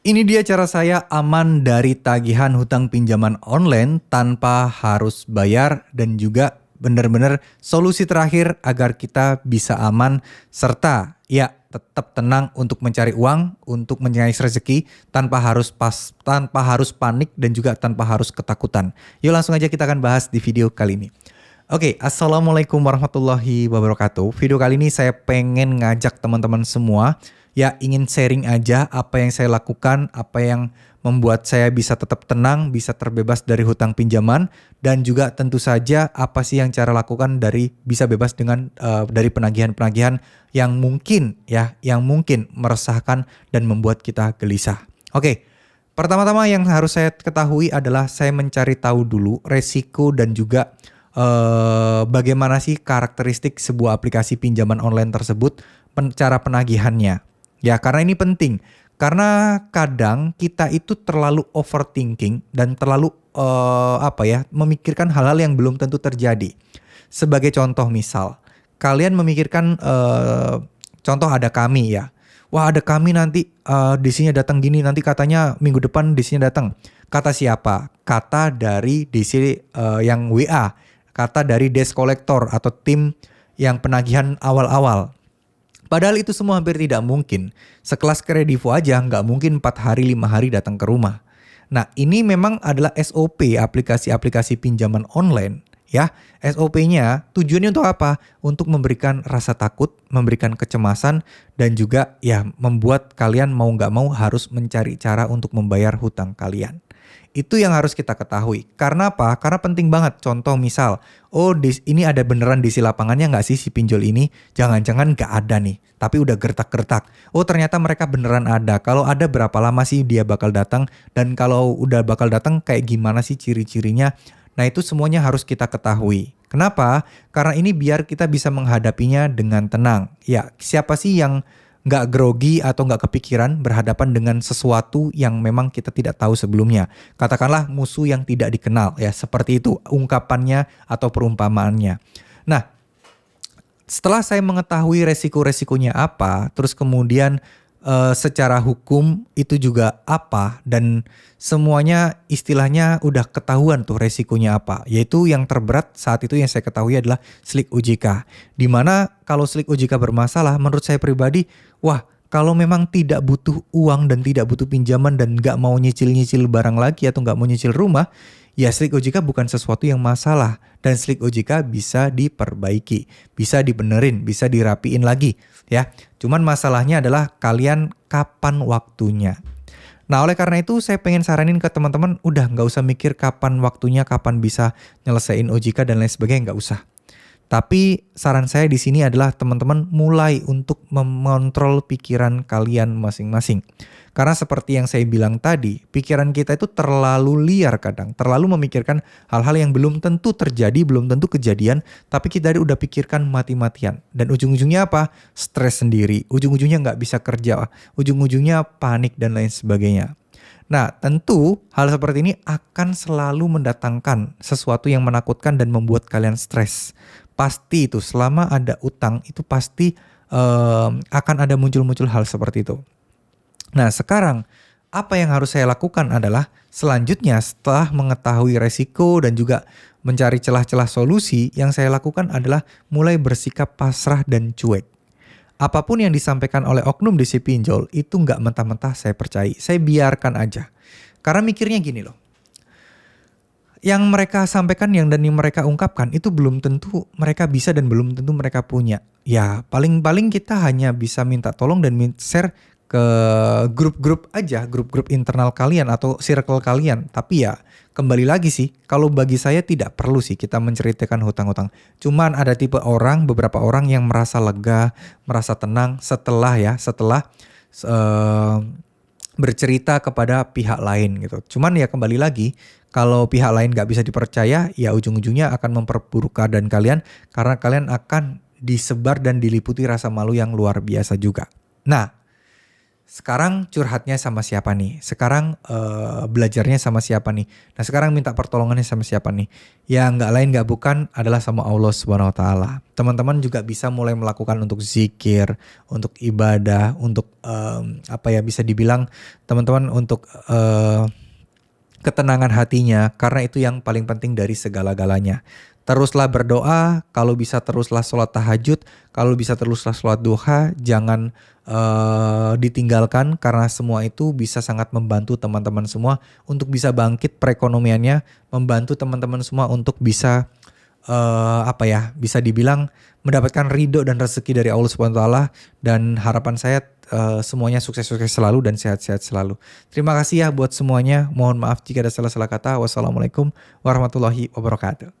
Ini dia cara saya aman dari tagihan hutang pinjaman online tanpa harus bayar dan juga benar-benar solusi terakhir agar kita bisa aman serta ya tetap tenang untuk mencari uang, untuk mengais rezeki tanpa harus panik dan juga tanpa harus ketakutan. Yuk langsung aja kita akan bahas di video kali ini. Oke, assalamualaikum warahmatullahi wabarakatuh. Video kali ini saya pengen ngajak teman-teman semua ya ingin sharing aja apa yang saya lakukan, apa yang membuat saya bisa tetap tenang, bisa terbebas dari hutang pinjaman, dan juga tentu saja apa sih yang cara lakukan dari bisa bebas dari penagihan-penagihan yang mungkin meresahkan dan membuat kita gelisah. Oke. Pertama-tama yang harus saya ketahui adalah saya mencari tahu dulu resiko dan juga bagaimana sih karakteristik sebuah aplikasi pinjaman online tersebut, cara penagihannya. Ya, karena ini penting. Karena kadang kita itu terlalu overthinking dan terlalu memikirkan hal-hal yang belum tentu terjadi. Sebagai contoh misal, kalian memikirkan contoh ada kami ya. Wah, ada kami nanti DC-nya datang gini, nanti katanya minggu depan DC-nya datang. Kata siapa? Kata dari DC yang WA. Kata dari desk collector atau tim yang penagihan awal-awal. Padahal itu semua hampir tidak mungkin. Sekelas Kredivo aja nggak mungkin 4 hari 5 hari datang ke rumah. Nah, ini memang adalah SOP aplikasi-aplikasi pinjaman online. Ya, SOP-nya tujuannya untuk apa? Untuk memberikan rasa takut, memberikan kecemasan, dan juga ya membuat kalian mau nggak mau harus mencari cara untuk membayar hutang kalian. Itu yang harus kita ketahui. Karena apa? Karena penting banget. Contoh misal, ini ada beneran diisi lapangannya nggak sih si pinjol ini? Jangan-jangan nggak ada nih, tapi udah gertak-gertak. Oh, ternyata mereka beneran ada. Kalau ada, berapa lama sih dia bakal datang? Dan kalau udah bakal datang, kayak gimana sih ciri-cirinya? Nah, itu semuanya harus kita ketahui. Kenapa? Karena ini biar kita bisa menghadapinya dengan tenang. Ya, siapa sih yang nggak grogi atau nggak kepikiran berhadapan dengan sesuatu yang memang kita tidak tahu sebelumnya. Katakanlah musuh yang tidak dikenal, ya seperti itu ungkapannya atau perumpamaannya. Nah, setelah saya mengetahui resiko-resikonya apa, terus kemudian secara hukum itu juga apa, dan semuanya istilahnya udah ketahuan tuh resikonya apa. Yaitu yang terberat saat itu yang saya ketahui adalah slik OJK. Dimana kalau slik OJK bermasalah, menurut saya pribadi, wah, kalau memang tidak butuh uang dan tidak butuh pinjaman dan nggak mau nyicil-nyicil barang lagi atau nggak mau nyicil rumah, ya slik OJK bukan sesuatu yang masalah. Dan slik OJK bisa diperbaiki, bisa dibenerin, bisa dirapiin lagi ya. Cuman masalahnya adalah kalian kapan waktunya. Nah, oleh karena itu saya pengen saranin ke teman-teman, udah nggak usah mikir kapan waktunya, kapan bisa nyelesain OJK dan lain sebagainya, nggak usah. Tapi saran saya di sini adalah teman-teman mulai untuk mengontrol pikiran kalian masing-masing. Karena seperti yang saya bilang tadi, pikiran kita itu terlalu liar kadang, terlalu memikirkan hal-hal yang belum tentu terjadi, belum tentu kejadian, tapi kita udah pikirkan mati-matian. Dan ujung-ujungnya apa? Stres sendiri, ujung-ujungnya nggak bisa kerja, ujung-ujungnya panik dan lain sebagainya. Nah, tentu hal seperti ini akan selalu mendatangkan sesuatu yang menakutkan dan membuat kalian stres. Pasti itu selama ada utang itu pasti akan ada muncul-muncul hal seperti itu. Nah, sekarang apa yang harus saya lakukan adalah selanjutnya setelah mengetahui resiko dan juga mencari celah-celah solusi, yang saya lakukan adalah mulai bersikap pasrah dan cuek. Apapun yang disampaikan oleh oknum di si pinjol itu nggak mentah-mentah saya percaya. Saya biarkan aja. Karena mikirnya gini loh. Yang mereka sampaikan dan yang mereka ungkapkan itu belum tentu mereka bisa dan belum tentu mereka punya. Ya paling-paling kita hanya bisa minta tolong dan share ke grup-grup aja, grup-grup internal kalian atau circle kalian. Tapi ya kembali lagi sih, kalau bagi saya tidak perlu sih kita menceritakan hutang-hutang. Cuman ada beberapa orang yang merasa lega, merasa tenang setelah bercerita kepada pihak lain gitu. Cuman ya kembali lagi, kalau pihak lain gak bisa dipercaya, ya ujung-ujungnya akan memperburuk keadaan kalian karena kalian akan disebar dan diliputi rasa malu yang luar biasa juga. Nah, sekarang curhatnya sama siapa nih? Sekarang belajarnya sama siapa nih? Nah sekarang minta pertolongannya sama siapa nih? Ya nggak lain nggak bukan adalah sama Allah Subhanahu Wa Taala. Teman-teman juga bisa mulai melakukan untuk zikir, untuk ibadah, untuk apa ya bisa dibilang teman-teman untuk ketenangan hatinya, karena itu yang paling penting dari segala-galanya. Teruslah berdoa, kalau bisa teruslah sholat tahajud, kalau bisa teruslah sholat duha, jangan ditinggalkan karena semua itu bisa sangat membantu teman-teman semua untuk bisa bangkit perekonomiannya, membantu teman-teman semua untuk bisa apa ya, bisa dibilang mendapatkan ridho dan rezeki dari Allah Subhanahu wa taala, dan harapan saya semuanya sukses-sukses selalu dan sehat-sehat selalu. Terima kasih ya buat semuanya. Mohon maaf jika ada salah-salah kata. Wassalamualaikum warahmatullahi wabarakatuh.